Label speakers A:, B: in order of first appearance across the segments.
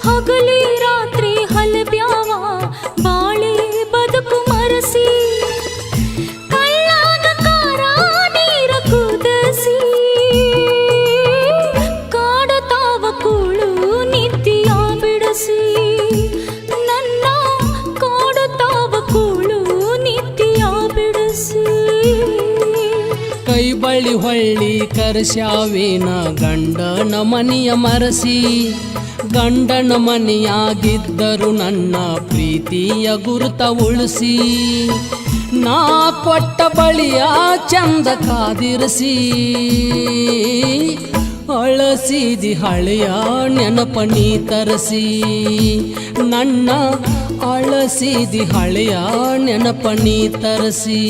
A: ಹಗಲಿ ರಾತ್ರಿ ಹಲಬ್ಯಾವ ಬಾಳೆ ಬದುಕು ಮರಸಿ ಕಳ್ಳಾಗ ಕಾರ ನೀರ ಕುದಸಿ ಕಾಡುತ್ತಾವ ಕೂಳು ನಿತ್ಯ ಬಿಡಿಸಿ ನನ್ನ ಕಾಡುತ್ತಾವ ಕೂಳು ನಿತ್ಯ ಬಿಡಿಸಿ
B: ಕೈ ಬಳ್ಳಿ ಹೊಳ್ಳಿ ಕರ್ಸ್ಯಾವೇನ ಗಂಡನ ಮನೆಯ ಮರಸಿ ಗಂಡನ ಮನೆಯಾಗಿದ್ದರು ನನ್ನ ಪ್ರೀತಿಯ ಗುರುತ ಉಳಿಸಿ ನಾ ಕೊಟ್ಟ ಬಳಿಯ ಚಂದ ಕಾದಿರಿಸಿ ಅಳಸಿದಿ ಹಳೆಯ ನೆನಪನಿ ತರಿಸಿ ನನ್ನ ಅಳಸಿದಿ ಹಳೆಯ ನೆನಪನಿ ತರಿಸಿ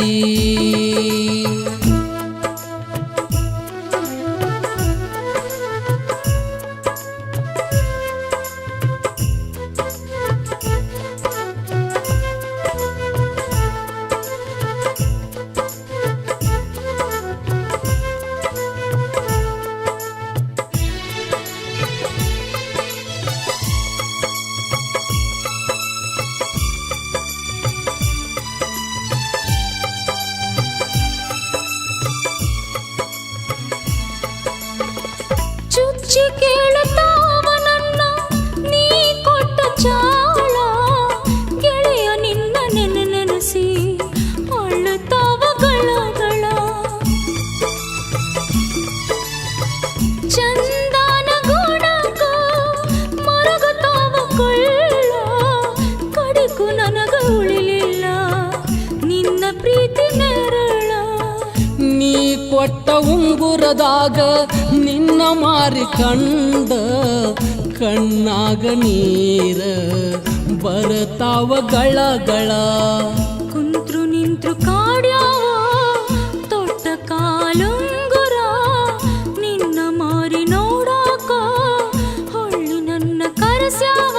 A: ಚುಚ್ಚಿ ಕೇಳುತ್ತಾವ ನನ್ನ ನೀ ಕೊಟ್ಟ ಚಾಳ ಗೆಳೆಯ ನಿನ್ನ ನೆನೆಸಿ ಅಳುತ್ತಾವ ಗಳಗಳ ಚಂದನ ಗುಣಕ ಮರಗುತ್ತಾವ ಕೊಳ್ಳ ಕಡಿಕು ನನಗ ಉಳಿಲಿಲ್ಲ ನಿನ್ನ ಪ್ರೀತಿ ನೆರಳ
B: ನೀ ಕೊಟ್ಟ ಉಂಗುರದಾಗ ನಿನ್ನ ಮಾರಿ ಕಂಡ ಕಣ್ಣಾಗ ನೀರ ಬರತಾವ ಗಳಗಳ
A: ಕುಂತ್ರು ನಿಂತ್ರು ಕಾಡ್ಯಾವ ತೊಟ್ಟ ಕಾಲುಂಗುರ ನಿನ್ನ ಮಾರಿ ನೋಡಾಕ ಹೊಳ್ಳಿ ನನ್ನ ಕರೆಸ್ಯಾವ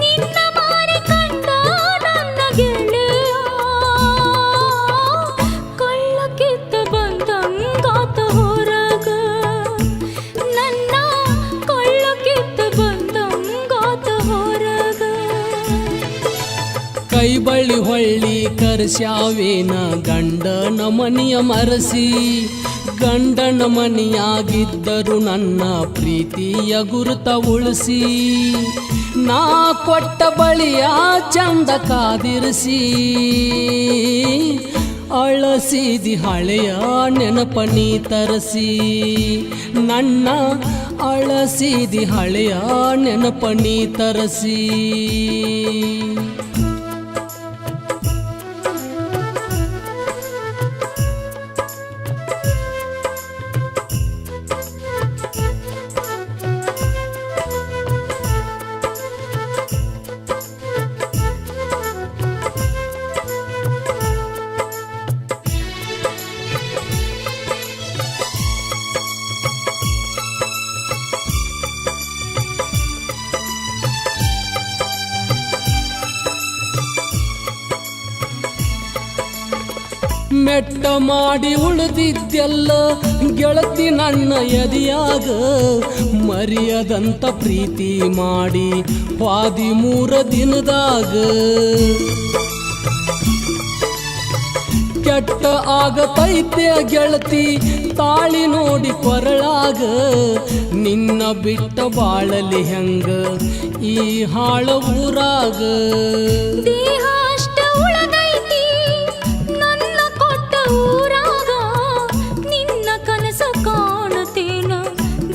A: ನಿನ್ನ ಮಾರಿ ಕಂಡ ನನ್ನ ಗೆಳೆಯ ಕಳ್ಳಕ್ಕಿತ್ತ ಬಂದಂಗಾತ ಹೊರಗ ನನ್ನ ಕಳ್ಳಕ್ಕಿತ್ತ ಬಂದಂಗಾತ ಹೊರಗ
B: ಕೈ ಬಳ್ಳಿ ಹೊಳ್ಳಿ ಕರ್ಸ್ಯಾವೇನ ಗಂಡನ ಮನೆಯ ಮರಸಿ ಗಂಡನ ಮನೆಯಾಗಿದ್ದರು ನನ್ನ ಪ್ರೀತಿಯ ಗುರುತ ಉಳಿಸಿ ನಾ ಕೊಟ್ಟ ಬಳಿಯ ಚಂದ ಕಾದಿರಿಸಿ ಅಳಸಿದಿ ಹಳೆಯ ನೆನಪನಿ ತರಿಸಿ ನನ್ನ ಅಳಸಿದಿ ಹಳೆಯ ನೆನಪನಿ ತರಿಸಿ ಮೆಟ್ಟ ಮಾಡಿ ಉಳಿದಿದ್ದೆಲ್ಲ ಗೆಳತಿ ನನ್ನ ಎದೆಯಾಗ ಮರೆಯದಂತ ಪ್ರೀತಿ ಮಾಡಿ ವಾದಿ 3 ದಿನದಾಗ ಕೆಟ್ಟ ಆಗತೈತೆ ಗೆಳತಿ ತಾಳಿ ನೋಡಿ ಕೊರಳಾಗ ನಿನ್ನ ಬಿಟ್ಟ ಬಾಳಲಿ ಹೆಂಗ ಈ ಹಾಳ ಊರಾಗ
A: ದೇಹ ಅಷ್ಟ ಉಳದೈತಿ ನನ್ನ ಕೊಟ್ಟ ಊರಾಗ ನಿನ್ನ ಕನಸ ಕಾಣತೇನ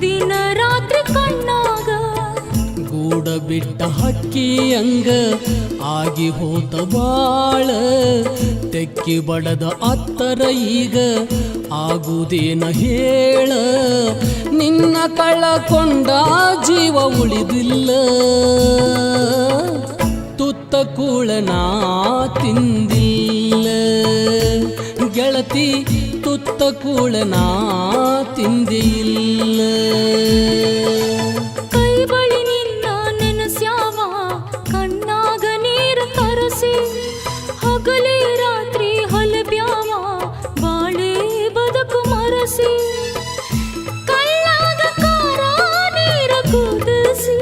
A: ದಿನ ರಾತ್ರಿ ಕಣ್ಣಾಗ
B: ಗೂಡ ಬಿಟ್ಟ ಹಕ್ಕಿ ಹಂಗ ಆಗಿ ಹೋತ ಬಾಳ ತೆಕ್ಕಿ ಬಡದ ಅತ್ತರ ಈಗ ಆಗುದೇನ ಹೇಳ ನಿನ್ನ ಕಳಕೊಂಡ ಜೀವ ಉಳಿದಿಲ್ಲ ತುತ್ತ ಕೂಳನ ತಿಂದಿಲ್ಲ ಗೆಳತಿ ತುತ್ತ ಕೂಳನ ತಿಂದಿಲ್ಲ
A: ಕೈ ಬಳಿ ನಿನ್ನ ನೆನಸ್ಯಾವ ಕಣ್ಣಾಗ ನೀರು ತರಸಿ ಹಗಲಿ ರಾತ್ರಿ ಹೊಲಬ್ಯಾವ ಬಾಳೆ ಬದುಕು ಮರಸಿ ಕಳ್ಳಾಗ ಕಾರ ನೀರ ಕುದಿಸಿ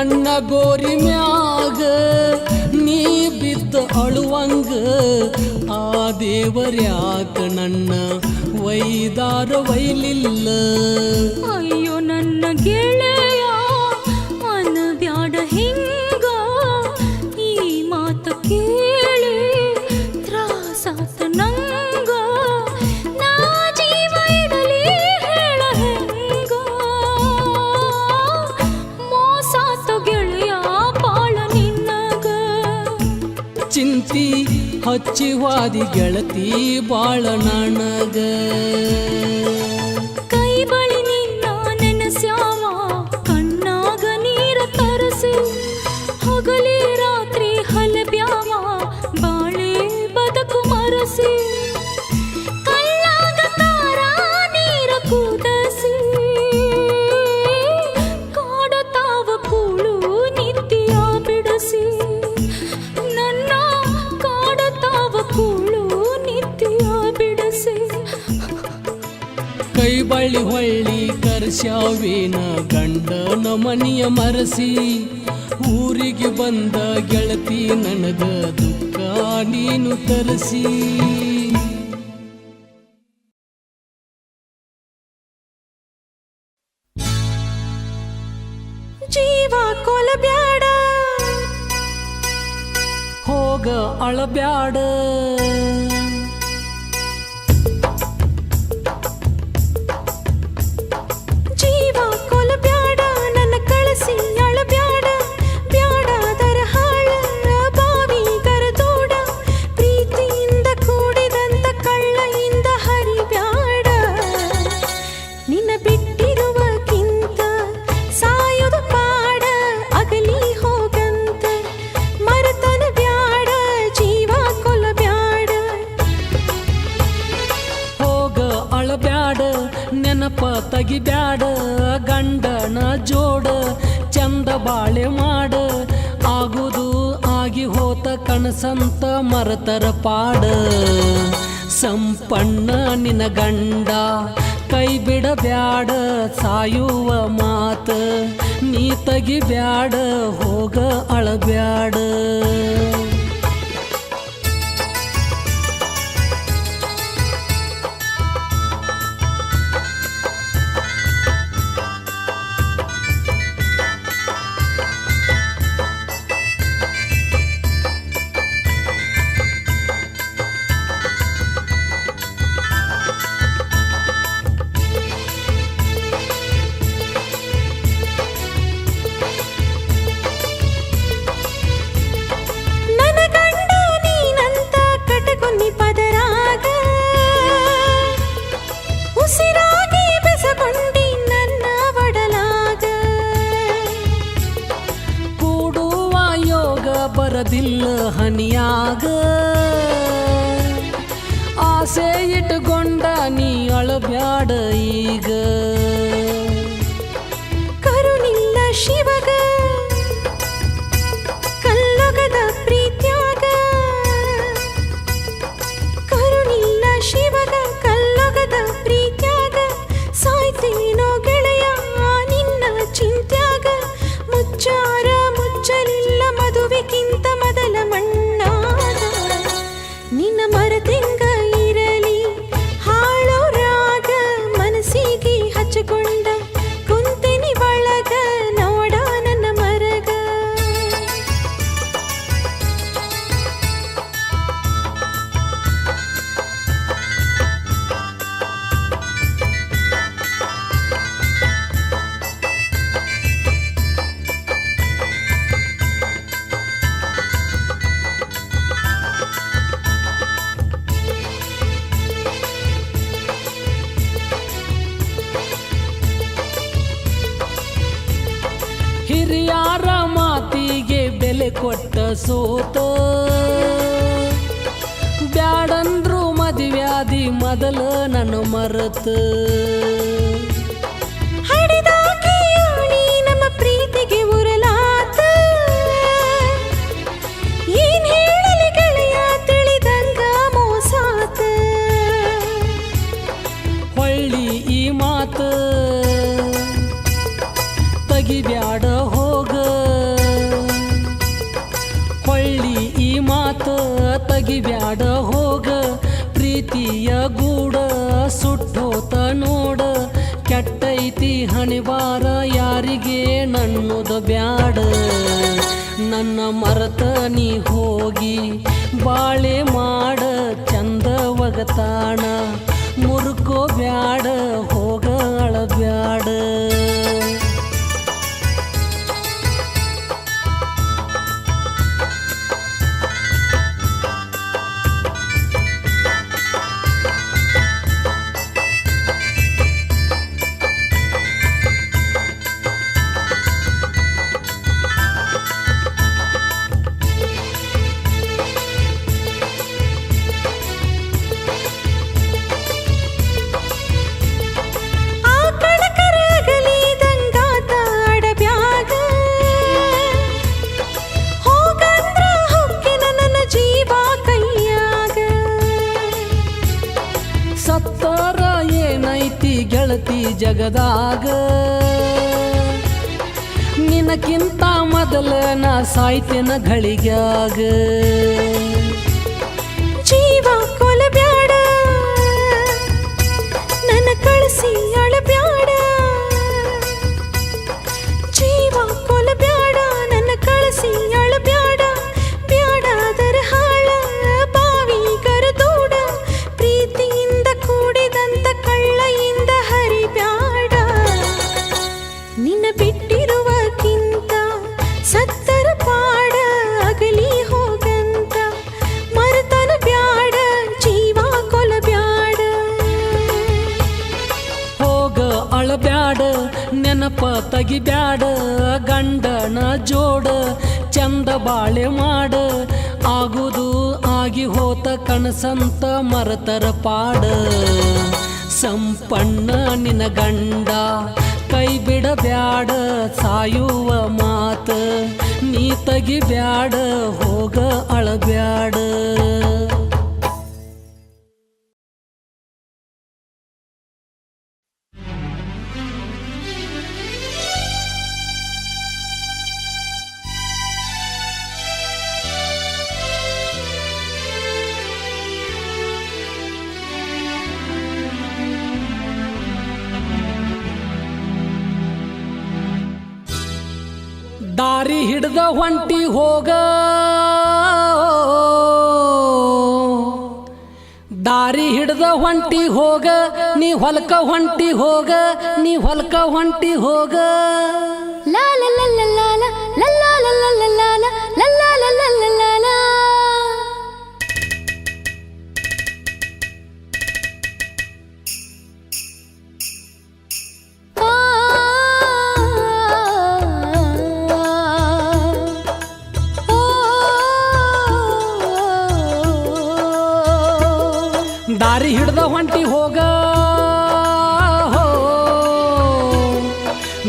B: ನನ್ನ ಗೋರಿ ಮ್ಯಾಗ ನೀ ಬಿದ್ದ ಅಳುವಂಗ ಆ ದೇವರ್ಯಾಕ ನನ್ನ ವೈದಾರ ವೈಲಿಲ್ಲ.
A: ಅಯ್ಯೋ ನನ್ನ ಗೆಳೆಯ ಅನಬ್ಯಾಡ ಹಿಂಗ, ಈ ಮಾತ ಕೇಳಿ ತ್ರಾಸಾತ ನಂಗ, ನಾ ಜೀವ ಇಡಲಿ ಹೇಳ ಹೆಂಗ, ಮೋಸಾತ ಗೆಳೆಯ ಬಾಳ ನಿನ್ನಗ.
B: ಚಿಂತಿ ಹಚ್ಚಿವಾದಿ ಗೆಳತಿ ಬಾಳ ನನಗ.
A: ಕೈ ಬಳಿ ನಿನ್ನ ನೆನಸ್ಯಾವ ಕಣ್ಣಾಗ ನೀರ ತರಸಿ, ಹಗಲಿ ರಾತ್ರಿ ಹಲಬ್ಯಾವ ಬಾಳೆ ಬದುಕು ಮರಸಿ, ಕಲ್ಲಾಗ ತಾರ ನೀರ ಕೂದಸಿ, ಕಾಡತಾವ ಕೂಳು ನಿತ್ಯ ಬಿಡಸಿ, ನನ್ನ ಕಾಡತಾವ ಕೂಳು ನಿತ್ಯ ಬಿಡಸಿ.
B: ಕೈ ಬಳ್ಳಿ ಹೊಳ್ಳಿ ಕರ್ಸ್ಯಾವೇನ ಗಂಡನ ಮನಿಯ ಮರಸಿ, ಊರಿಗೆ ಬಂದ ಗೆಳತಿ ನನಗ ದುಃಖ ನೀನು ತರಸಿ.
A: ಜೀವ ಕೊಲಬ್ಯಾಡ
B: ಹೋಗ ಅಳಬ್ಯಾಡ,
A: ಜೀವ ಕೊಲಬ್ಯಾಡ ನನ್ನ ಕಳಸಿ ಅಳಬ್ಯಾಡ, ಬ್ಯಾಡದರ ಹಾಳ ಬಾವಿಗರ ದೂಡ, ಪ್ರೀತಿಯಿಂದ ಕೂಡಿದಂತ ಕಳ್ಳಯಿಂದ ಹರಿಬ್ಯಾಡ, ನಿನ್ನ ಬಿಟ್ಟಿರುವಕ್ಕಿಂತ ಸಾಯುವುದು ಪಾಡ, ಅಗಲಿ ಹೋಗಂತ ಮರತನ ಬ್ಯಾಡ, ಜೀವ ಕೊಲಬ್ಯಾಡ.
B: ಹೋಗ ಅಳಬ್ಯಾಡ ನೆನಪ ತಗಿಬ್ಯಾಡ, ಗಂಡನ ಜೋಡ ಚಂದ ಬಾಳೆ ಮಾಡ, ಆಗುದು ಆಗಿ ಹೋತ ಕನಸಂತ ಮರತರ ಪಾಡ. ಸಂಪಣ್ಣ ನಿನ ಗಂಡ ಕೈ ಬಿಡಬ್ಯಾಡ, ಸಾಯುವ ಮಾತ ನೀ ತಗಿಬ್ಯಾಡ, ಹೋಗ ಅಳಬ್ಯಾಡ.
A: ನನ್ನ ಗಂಡ ನೀನಂತ ಕಟಕೊನ್ನಿ ಪದರಾಗ, ಉಸಿರಾಗಿ ಬೆಸಕೊಂಡಿ ನನ್ನ ಒಡಲಾಗ,
B: ಕೂಡುವ ಯೋಗ ಬರದಿಲ್ಲ ಹನಿಯಾಗ, ಆಸೆ ಇಟ್ಟುಕೊಂಡ ನೀ ಅಳಬ್ಯಾಡ ಈಗ.
A: ಕರುಣಿಲ್ಲ ಶಿವಗ ಕಲ್ಲೊಗದ ಪ್ರೀತ್ಯಾಗ, ಕರುಣಿಲ್ಲ ಶಿವಗ ಕಲ್ಲೊಗದ ಪ್ರೀತ್ಯಾಗ, ಸಾಯ್ತೇನೋ ಗೆಳೆಯ ನಿನ್ನ ಚಿಂತ್ಯಾಗ, ಮುಚ್ಚಾರ ಮುಚ್ಚಲಿಲ್ಲ ಮದುವೆಗಿಂತ ಮೊದಲ ಮಣ್ಣಾದ, ನಿನ್ನ ಮರತೆಂಗ ಇರಲಿ ಹಾಳೋ ರಾಗ, ಮನಸ್ಸಿಗೆ ಹಚ್ಚಿಕೊಂಡ ಕುಂತೆನಿ ಒಳಗ ನೋಡ ನನ್ನ ಮರಗ.
B: ಹಿರಿಯಾರ ಮಾತಿಗೆ ಬೆಲೆ ಕೊಟ್ಟ ಸೋತ, ಬ್ಯಾಡಂದ್ರು ಮದುವ್ಯಾದಿ ಮೊದಲ ನನ್ನ ಮರತ,
A: ಹಡಿದಾಕಿಯಾಣಿ ನಮ್ಮ ಪ್ರೀತಿಗೆ ಉರಲಾತ, ಏನ್ ಹೇಳಲಿ ಗೆಳೆಯ ತಿಳಿದಂಗ ಮೋಸಾತ,
B: ಹೊಳ್ಳಿ ಈ ಮಾತ ತಗಿಬ್ಯಾಡ ಹೋಗ, ತಗಿಬ್ಯಾಡ ಹೋಗ ಪ್ರೀತಿಯ ಗೂಡ ಸುಟ್ಟೋತ ನೋಡ ಕೆಟ್ಟೈತಿ ಹಣಿವಾರ ಯಾರಿಗೆ ನನ್ನದು ಬ್ಯಾಡ ನನ್ನ ಮರತ ನೀ ಹೋಗಿ ಬಾಳೆ ಮಾಡ ಚಂದ ಒಗತಾಣ ಮುರುಕೋ ಬ್ಯಾಡ ಹೋಗ ಅಳಬ್ಯಾಡ ಸತ್ತರ ಏನೈತಿ ಗೆಳತಿ ಜಗದಾಗ ನಿನಕ್ಕಿಂತ ಮೊದಲ ನಾ ಸಾಯ್ತೇನ ಘಳಿಗ್ಯಾಗ
A: ಜೀವ ಕೊಲಬ್ಯಾಡ ನನ್ನ ಕಳಿಸಿ ಅಳಬ್ಯಾಡ ಜೀವ ಕೊಲಬ್ಯಾಡ ನನ್ನ ಕಳಿಸಿ ಅಳಬ್ಯಾಡ ಬ್ಯಾಡಾದರ ಹಾಳ ಬಾವಿ ಕರದೂಡ ಪ್ರೀತಿಯಿಂದ ಕೂಡಿದಂತ ಕಳ್ಳಯಿಂದ ಹರಿಬ್ಯಾಡ ನಿನ್ನ ಬಿಟ್ಟಿರುವಕ್ಕಿಂತ ಸತ್ತರ ಪಾಡ ಅಗಲಿ ಹೋಗಂತ ಮರತನ ಬ್ಯಾಡ ಜೀವ ಕೊಲಬ್ಯಾಡ
B: ಹೋಗ ಅಳಬ್ಯಾಡ ನೆನಪ ತಗಿಬ್ಯಾಡ ಗಂಡನ ಜೋಡ ಚಂದ ಬಾಳೆ ಮಾಡ ಆಗುದು ಆಗಿ ಹೋತ ಕನಸಂತ ಮರತರ ಪಾಡ ಸಂಪಣ್ಣ ನಿನ ಗಂಡ ಕೈ ಬಿಡಬ್ಯಾಡ ಸಾಯುವ ಮಾತ ನೀ ತಗಿಬ್ಯಾಡ ಹೋಗ ಅಳಬ್ಯಾಡ ದಾರಿ ಹಿಡ್ದ ಹೊಂಟಿ ಹೋಗ ದಾರಿ ಹಿಡ್ದ ಹೊಂಟಿ ಹೋಗ ನೀ ಹೊಲಕ ಹೊಂಟಿ ಹೋಗ ನೀ ಹೊಲಕ ಹೊಂಟಿ ಹೋಗ
A: ಲಾ ಲಾ ಲಾ ಲಾ ಲಾ ಲಾ ಲಾ ಲಾ ಲಾ ಲಾ ಲಾ ಲಾ ಲಾ ಲಾ ಲಾ ಲಾ ಲಾ ಲಾ.
B: ದಾರಿ ಹಿಡ್ದ ಹೊಂಟಿ ಹೋಗ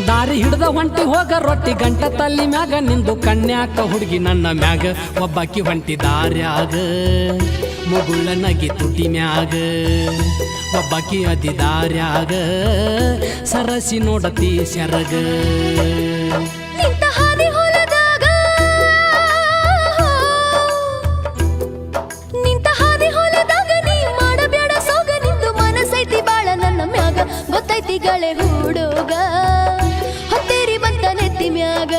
B: ದಾರಿ ಹಿಡ್ದ ಹೊಂಟಿ ಹೋಗ ರೊಟ್ಟಿ ಗಂಟ ತಲ್ಲಿ ಮ್ಯಾಗ ನಿಂದು ಕನ್ಯಾಕ ಹುಡುಗಿ ನನ್ನ ಮ್ಯಾಗ ಒಬ್ಬಾಕಿ ಹೊಂಟಿ ದಾರ್ಯಾಗ ಮುಗುಳ ನಗಿ ತುಟಿ ಮ್ಯಾಗ ಒಬ್ಬಾಕಿ ಅದಿ ದಾರ್ಯಾಗ ಸರಸಿ ನೋಡತಿ ಸೆರಗ
A: ನಿಂತ ಹಾದಿ ಹೊಲದಾಗ ನಿಂತ ಹಾದಿ ಹೊಲದಾಗ ನೀ ಮಾಡಬೇಡ ಸೋಗ ನಿಂದು ಮನಸೈತಿ ಬಾಳ ನನ್ನ ಮ್ಯಾಗ ಗೊತ್ತೈತಿ ಗಳೆ ಹುಡುಗ ಹೊತ್ತೇರಿ ಬಂತ ನೆತ್ತಿ ಮ್ಯಾಗ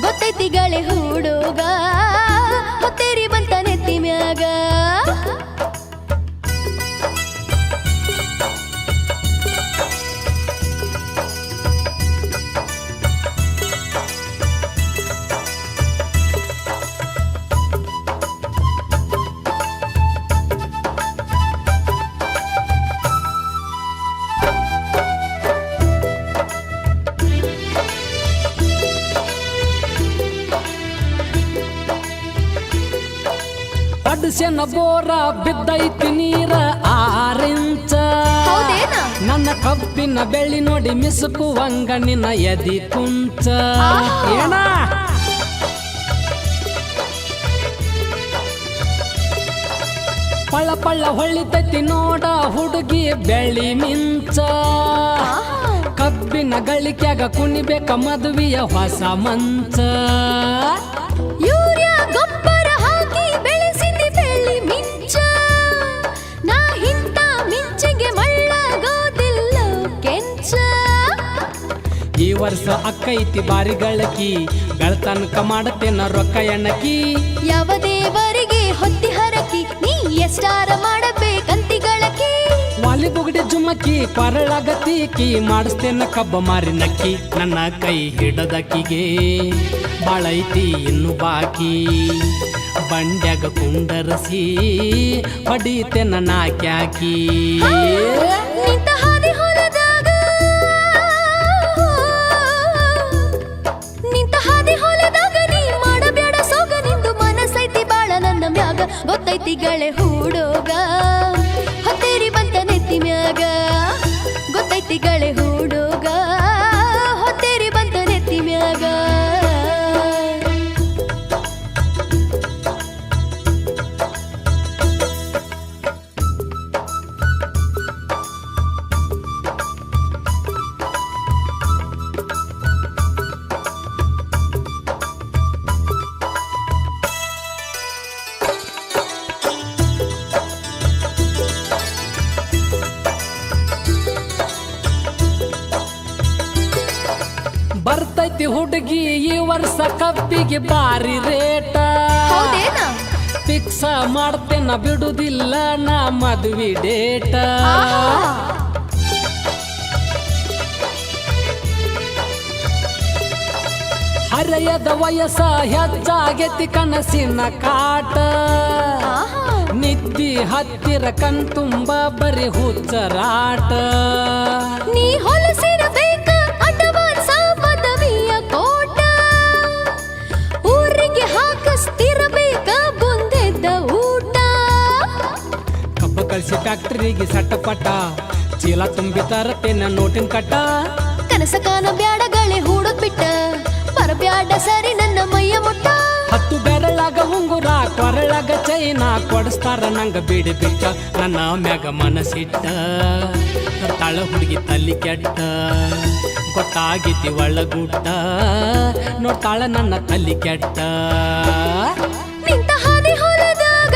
A: ಗೊತ್ತೈತಿ ಗಳೆ ಹುಡುಗ ಹೊತ್ತೇರಿ ಬಂತ ನೆತ್ತಿ ಮ್ಯಾಗ
B: ಅಡ್ಸೆನ ಬೋರ ಬಿದ್ದೈತಿ ನೀರ 6 ಇಂಚ
A: ಹೌದೇನಾ?
B: ನನ್ನ ಕಬ್ಬಿನ ಬೆಳ್ಳಿ ನೋಡಿ ಮಿಸುಕುವಂಗ ನಿನ್ನ ಎದಿ ಕುಂಚ ಏನ ಪಳ್ಳ ಪಳ್ಳ ಹೊಳಿತೈತಿ ನೋಡ ಹುಡುಗಿ ಬೆಳ್ಳಿ ಮಿಂಚ ಕಬ್ಬಿನ ಗಳಿಕ್ಯಾಗ ಕುಣಿಬೇಕ ಮದುವೆಯ ಹೊಸ ಮಂಚ
A: ಯೂರಿಯಾ ಗೊಬ್ಬರ ಹಾಕಿ ಬೆಳೆಸಿದಿ
B: ವರ್ಷ ಅಕ್ಕೈತಿ ಬಾರಿ ಗಳಕಿ ಬೆಳತನಕ ಮಾಡತೇನ ರೊಕ್ಕ ಎಣ್ಣಕಿ
A: ಯಾವ ದೇವರಿಗೆ ಹೊತ್ತಿ ಹರಕಿ ನೀ ಎಷ್ಟಾರ ಮಾಡಬೇಕಂತಿ ಗಳಕಿ
B: ವಾಲಿ ಬುಗಡಿ ಜುಮ್ಮಕ್ಕಿ ಕೊರಳಾಗತೀಕಿ ಮಾಡಿಸ್ತೇನ ಕಬ್ಬ ಮಾರಿ ನಕ್ಕಿ ನನ್ನ ಕೈ ಹಿಡದಕ್ಕಿಗೆ ಬಾಳೈತಿ ಇನ್ನು ಬಾಕಿ ಬಂಡ್ಯಾಗ ಕುಂಡರಸಿ ಹೊಡಿತೇನ ನಾಕ್ಯಾಕಿ
A: ನಿಂತ ಹಾದಿ ಹೊಲದಾಗ ನಿಂತ ಹಾದಿ ಹೊಲದಾಗ ನೀ ಮಾಡಬೇಡ ಸೋಗ ನಿಂದು ಮನಸ್ಸೈತಿ ಬಾಳ ನನ್ನ ಮ್ಯಾಗ ಗೊತ್ತೈತಿ ಗಳೆ ಹೂಡೋಗ ಹೊತ್ತೇರಿ ಬಂತ ನೆತ್ತಿ ಮ್ಯಾಗ ಗೊತ್ತೈತಿ ಗಳೆ ಹೂಡೋಗ ಹೊತ್ತೇರಿ ಬಂತ ನೆತ್ತಿ ಮ್ಯಾಗ
B: ಬರ್ತೈತಿ ಹುಡುಗಿ ಈ ವರ್ಷ ಕಬ್ಬಿಗೆ ಬಾರಿ ರೇಟ
A: ಹೌದೇನ
B: ಫಿಕ್ಸ ಮಾಡ್ತೇನ ಬಿಡುದಿಲ್ಲ ನಾ ಮದುವೆ ಡೇಟ ಹರೆಯದ ವಯಸ್ಸ ಹೆಚ್ಚಾಗೆತಿ ಕನಸಿನ ಕಾಟ ನಿದ್ದಿ ಹತ್ತಿರ ಕಣ್ತುಂಬ ಬರೀ ಹುಚ್ಚರಾಟ
A: ನೀ ಹೊಲಸಿರಬೇಕ ಅಡ್ವಾನ್ಸ ಪದವಿಯ ಕೋಟ ಊರಿಗೆ ಹಾಕಿಸ್ತಿರಬೇಕ ಬಂದೆದ್ದ ಊಟ
B: ಕಬ್ಬ ಕಳ್ಸಿ ಫ್ಯಾಕ್ಟರಿಗೆ ಸಟ್ಟಪಟ ಚೀಲ ತುಂಬಿ ತರತೇನ ನೋಟಿನ ಕಟ್ಟ
A: ಕನಸ ಕಾನ ಬ್ಯಾಡಗಳೇ ಹೂಡೋದ್ ಬಿಟ್ಟ ಬರಬ್ಯಾಡ ಸರಿ ನನ್ನ ಮೈಯ ಮುಟ್ಟ
B: ಹತ್ತು ಬೆರಳಾಗ ಉಂಗುರ ಕೊರಳಾಗ ಚೈನ ಕೊಡಿಸ್ತಾರ ನಂಗ ಬಿಡಿ ಬಿಟ್ಟ ನನ್ನ ಮ್ಯಾಗ ಮನಸ್ಸಿಟ್ಟ ತಳ ಹುಡುಗಿ ತಲ್ಲಿ ಕೆಟ್ಟ ಗೊತ್ತಾಗಿತಿ ಒಳಗುಟ್ಟ ನೋಡ್ತಾಳ ನನ್ನ ತಲ್ಲಿ ಕೆಟ್ಟ
A: ನಿಂತ ಹಾದಿ ಹೊಲದಾಗ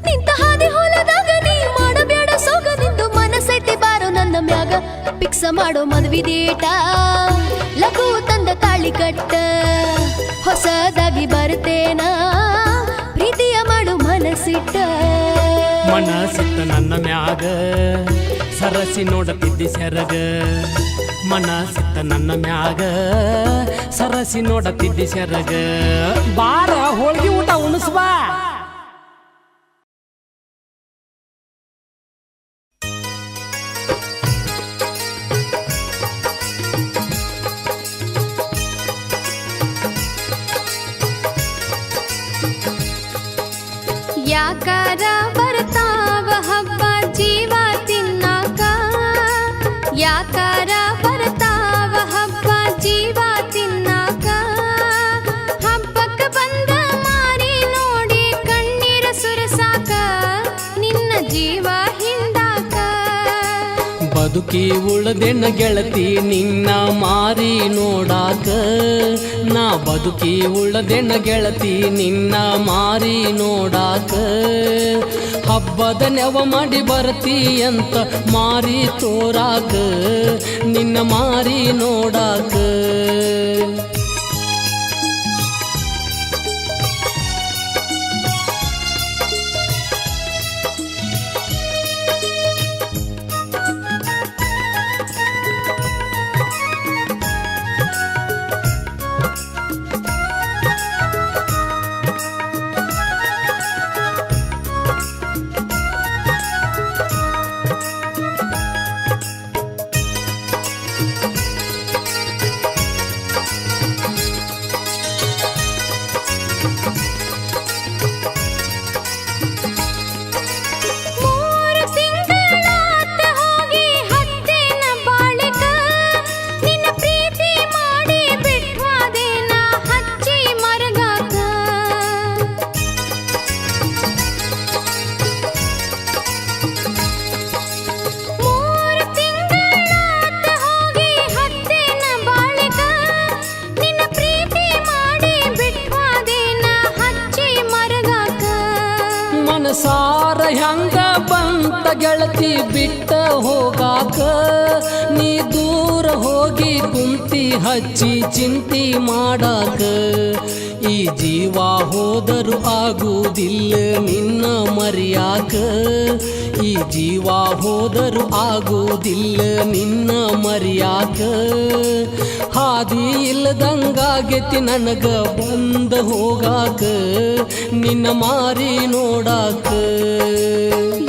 A: ನಿಂತ ಹಾದಿ ಹೊಲದಾಗ ನೀ ಮಾಡಬೇಡ ಸೋಗ ನಿಂದು ಮನಸ್ಸೈತಿ ಬಾರೋ ನನ್ನ ಮ್ಯಾಗ ಪಿಕ್ಸ ಮಾಡೋ ಮದ್ವಿ ಡೇಟ ಲಘು ತಂದ ತಾಳಿ ಕಟ್ಟ ಹೊಸದಾಗಿ ಬರ್ತೇನ ಪ್ರೀತಿಯ ಮಾಡು ಮನಸ್ಸಿಟ್ಟ
B: ಮನಸ್ಸಿಟ್ಟ ನನ್ನ ಮ್ಯಾಗ ಸರಸಿ ನೋಡತಿದ್ದಿ ಸೆರಗ ಮನಸ್ಸಿಟ್ಟ ನನ್ನ ಮ್ಯಾಗ ಸರಸಿ ನೋಡತಿದ್ದಿ ಸೆರಗ ಬಾರ ಹೋಳ್ಗಿ ಊಟ ಉಣಿಸ್ಬಾ
A: ಯಾಕಾರ ಬರ್ತಾವ ಹಬ್ಬ ಜೀವ ತಿನ್ನಾಕ ಯಾಕಾರ ಬರ್ತಾವ ಹಬ್ಬ ಜೀವ ತಿನ್ನಾಕ ಹಬ್ಬಕ್ಕ ಬಂದ ಮಾರಿ ನೋಡಿ ಕಣ್ಣೀರ ಸುರಸಾಕ ನಿನ್ನ ಜೀವ ಹಿಂದಾಕ
B: ಬದುಕಿ ಉಳ್ದೆನ ಗೆಳತಿ ನಿನ್ನ ಮಾರಿ ನೋಡಾಕ ನಾ ಬದುಕಿ ಉಳ್ದೆನ ಗೆಳತಿ ನಿನ್ನ ಮಾರಿ ನೋಡಾಕ ಹಬ್ಬದ ನೆವ ಮಾಡಿ ಬರ್ತಿ ಅಂತ ಮಾರಿ ತೋರಾಕ ನಿನ್ನ ಮಾರಿ ನೋಡಾಕ ಸಾರ ಹೆಂಗ ಬಂತ ಗೆಳತಿ ಬಿಟ್ಟ ಹೋಗಾಕ ನೀ ದೂರ ಹೋಗಿ ಕುಂತಿ ಹಚ್ಚಿ ಚಿಂತಿ ಮಾಡಾಕ ಈ ಜೀವ ಹೋದರೂ ಆಗುವುದಿಲ್ಲ ನಿನ್ನ ಮರೆಯಾಕ ಈ ಜೀವ ಹೋದರೂ ಆಗುವುದಿಲ್ಲ ನಿನ್ನ ಮರೆಯಾಕ ಹಾದಿ ಇಲ್ಲದಂಗಾಗೆತಿ ನನಗ ಬಂದ ಹೋಗಾಕ ನಿನ್ನ ಮಾರಿ ನೋಡಾಕ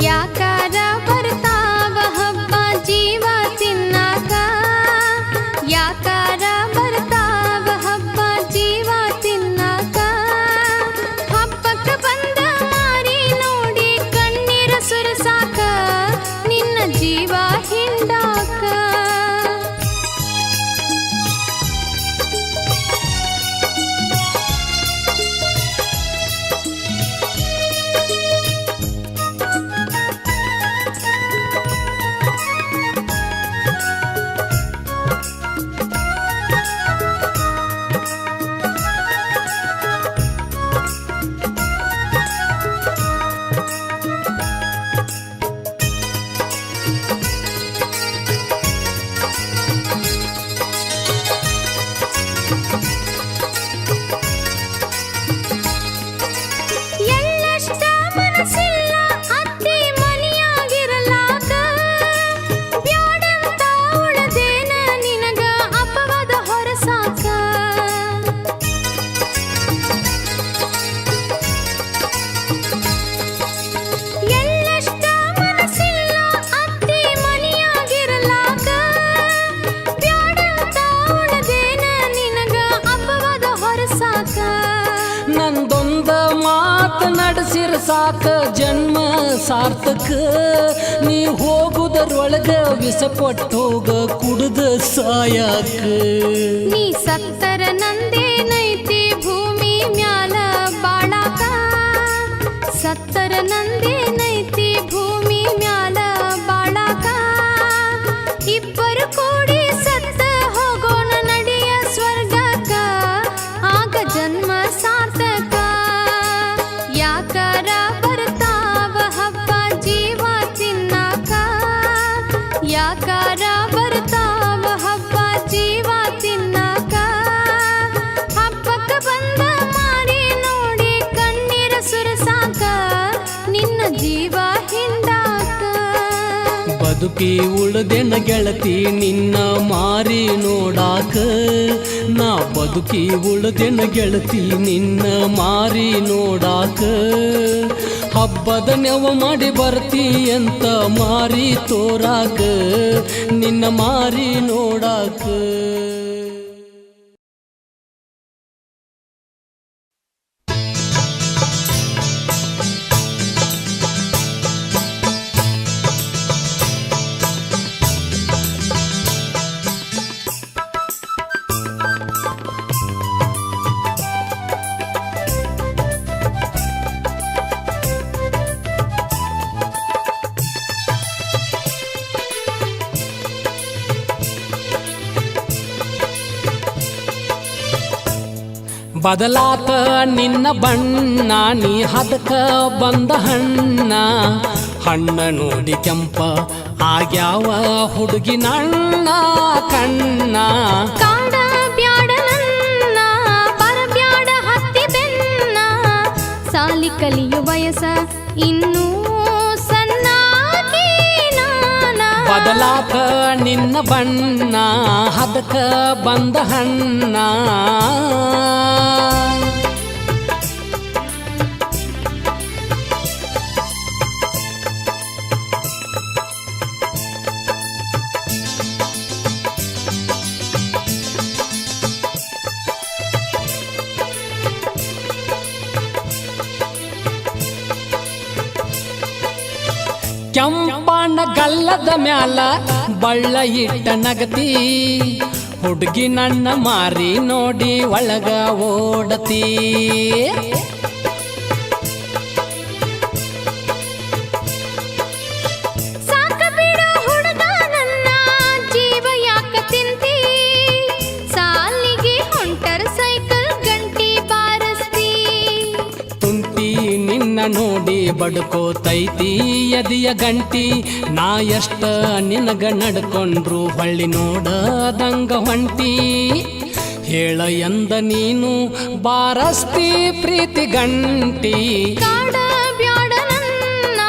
A: ಯಾಕಾರ ಬರ್ತಾವ ಹಬ್ಬ ಜೀವ ತಿನ್ನಾಕ ಯಾಕಾರ ಬರ್ತಾವ ಹಬ್ಬ ಜೀವ ತಿನ್ನಾಕ ಹಬ್ಬಕ್ಕೆ ಬಂದ ಮಾರಿ ನೋಡಿ ಕಣ್ಣೀರ ಸುರಸಾಕ ನಿನ್ನ ಜೀವ ಹಿಂಡಾಕ ಎಳ್ಳಷ್ಟ ಮನಸ್ಸಿಲ್ಲ ಅತ್ತಿ ಮನಿಯಾಗಿರಲಾಕ ಬ್ಯಾಡಂತ ಉಳದೇನ ನಿನಗ ಅಪವಾದ ಹೊರಸಾಕ ಎಳ್ಳಷ್ಟ ಮನಸ್ಸಿಲ್ಲ ಅತ್ತಿ ಮನಿಯಾಗಿರಲಾಕ ಬ್ಯಾಡಂತ ಉಳದೇನ ನಿನಗ ಅಪವಾದ ಹೊರಸಾಕ
B: ನಂದೊಂದ ಮಾತು ನಡೆಸಿರ ಸಾಕ ಜನ್ಮ ಸಾರ್ಥಕ ನೀ ಹೋಗುದರೊಳಗ ವಿಷ ಕೊಟ್ಟೋಗ ಕುಡ್ದ ಸಾಯಾಕ
A: ನೀ ಸತ್ತರ ನಂದೇನೈತಿ ಭೂಮಿ ಮ್ಯಾಲ ಬಾಳಾಕ ಸತ್ತರ ನಂದೇನೈತಿ ಭೂಮಿ ಮ್ಯಾಲ ಬಾಳಾಕ ಇಬ್ಬರು ಕೂಡಿ ಸತ್ತ ಹೋಗೋಣ ನಡೆಯ ಸ್ವರ್ಗಕ್ಕ ಆಗ ಜನ್ಮ ಸಾರ್ಥಕ ಯಾಕಾರ ಬರ್ತಾವ ಹಬ್ಬ ಜೀವ ತಿನ್ನಾಕ ಯಾಕಾರ ಬರ್ತಾವ ಹಬ್ಬ ಜೀವ ತಿನ್ನಾಕ ಹಬ್ಬಕ್ಕೆ ಬಂದ ಮಾರಿ ನೋಡಿ ಕಣ್ಣೀರ ಸುರಸಾಕ ನಿನ್ನ ಜೀವ ಹಿಂಡಾಕ
B: ಬದುಕಿ ಉಳ್ದೆನ ಗೆಳತಿ ನಿನ್ನ ಮಾರಿ ನೋಡಾಕ ನಾ ಬದುಕಿ ಉಳ್ದೆನ ಗೆಳತಿ ನಿನ್ನ ಮಾರಿ ನೋಡಾಕ ಹಬ್ಬದ ನೆವ ಮಾಡಿ ಬರ್ತಿ ಅಂತ ಮಾರಿ ತೋರಾಕ ನಿನ್ನ ಮಾರಿ ನೋಡಾಕ ಬದಲಾತ ನಿನ್ನ ಬಣ್ಣ ನೀ ಹದಕ ಬಂದ ಹಣ್ಣ ಹಣ್ಣ ನೋಡಿ ಕೆಂಪ ಆಗ್ಯಾವ ಹುಡುಗಿ ನಣ್ಣ ಕಣ್ಣ
A: ಕಾಡ ಬ್ಯಾಡ ನನ್ನ ಬರಬ್ಯಾಡ ಹತ್ತಿ ಬೆನ್ನ ಸಾಲಿ ಕಲಿಯು ವಯಸ್ಸ ಇನ್ನೂ ಸಣ್ಣಾಗಿ ನಾನ
B: ಬದಲಾತ ನಿನ್ನ ಬಣ್ಣ ಹದಕ ಬಂದ ಹಣ್ಣ ಕೆಂಪಣ್ಣ ಗಲ್ಲದ ಮ್ಯಾಲ ಬಳ್ಳ ಇಟ್ಟ ನಗತಿ ಹುಡುಗಿ ನನ್ನ ಮಾರಿ ನೋಡಿ ಒಳಗ ಓಡತಿ
A: ಸಾಕ ಬಿಡು ಹುಡುಗ ನನ್ನ ಜೀವ ಯಾಕ ತಿಂತಿ ಸಾಲಿಗೆ ಹೊಂಟರ ಸೈಕಲ್ ಗಂಟಿ ಬಾರಸ್ತಿ
B: ತುಂಟಿ ನಿನ್ನ ನೋಡಿ ಬಡ್ಕೋತೈತಿ ಎದಿಯ ಗಂಟಿ ನಾ ಎಷ್ಟ ನಿನಗ ನಡ್ಕೊಂಡ್ರು ಹೊಳ್ಳಿ ನೋಡದಂಗ ಹೊಂಟಿ ಹೇಳ ಎಂದ ನೀನು ಬಾರಸ್ತಿ ಪ್ರೀತಿ ಗಂಟಿ
A: ಕಾಡ ಬ್ಯಾಡ ನನ್ನ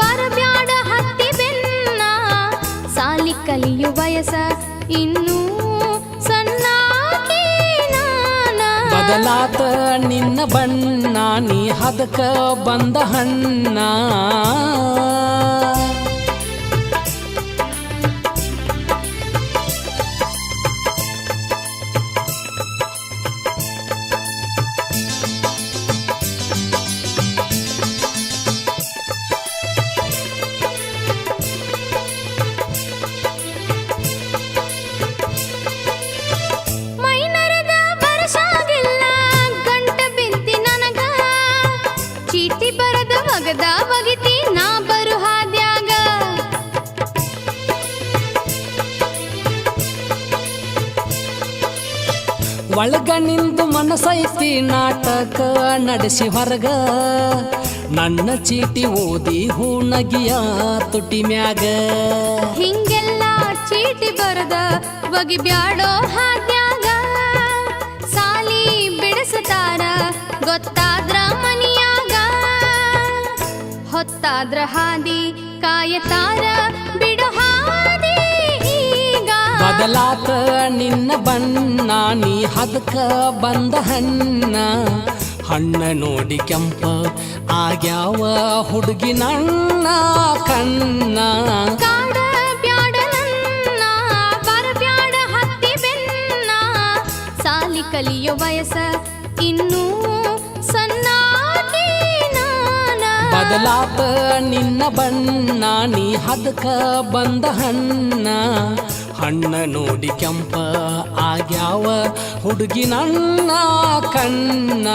A: ಬರ ಬ್ಯಾಡ ಹತ್ತಿ ಬೆನ್ನ ಸಾಲಿ ಕಲಿಯು ವಯಸ್ಸ ಇನ್ನೂ ಸಣ್ಣಾಕಿ ನಾನ
B: ಬದಲಾತ ನಿನ್ನ ಬಣ್ಣ ನೀ ಹದಕ ಬಂದ ಹಣ್ಣ
A: ಮೈನರದ ಬರಸಾಗಿಲ್ಲ ಗಂಟ ಬಿದ್ದಿ ನನಗ ಚೀಟಿ ಬರದ ಒಗದ ಒಗಿತಿ ನಾ ಬರು ಹಾದ್ಯಾಗ
B: ಒಳಗ ನಿಂದು ಮನಸೈತಿ ನಾಟಕ ನಡೆಸಿ ಹೊರಗ ನನ್ನ ಚೀಟಿ ಓದಿ ಹೂನಗಿಯ ತುಟಿ ಮ್ಯಾಗ
A: ಹಿಂಗೆಲ್ಲ ಚೀಟಿ ಬರದ ಒಗಿ ಬ್ಯಾಡೋ ಹಾದ್ಯಾಗ ಸಾಲಿ ಬಿಡಿಸ್ತಾರ ಗೊತ್ತಾದ್ರ ಮನಿಯಾಗ ಹೊತ್ತಾದ್ರ ಹಾದಿ ಕಾಯತಾರ ಬಿಡು ಹಾದಿ ಈಗ
B: ಬದಲಾತ ನಿನ್ನ ಬಣ್ಣ ನೀ ಹದಕ ಬಂದ ಹಣ್ಣ ಹಣ್ಣ ನೋಡಿ ಕೆಂಪ ಆಗ್ಯಾವ ಹುಡುಗಿ ನನ್ನ ಕಣ್ಣ
A: ಕಾಡ ಬ್ಯಾಡ ನನ್ನ ಬರ ಬ್ಯಾಡ ಹತ್ತಿ ಬೆನ್ನ ಸಾಲಿ ಕಲಿಯೋ ವಯಸ್ಸ ಇನ್ನೂ ಸಣ್ಣಾಕಿ ನಾನ
B: ಬದಲಾತ ನಿನ್ನ ಬಣ್ಣ ನೀ ಹದಕ ಬಂದ ಹಣ್ಣ ಹಣ್ಣ ನೋಡಿ ಕೆಂಪ ಆಗ್ಯಾವ ಹುಡುಗಿ ನನ್ನ ಕಣ್ಣ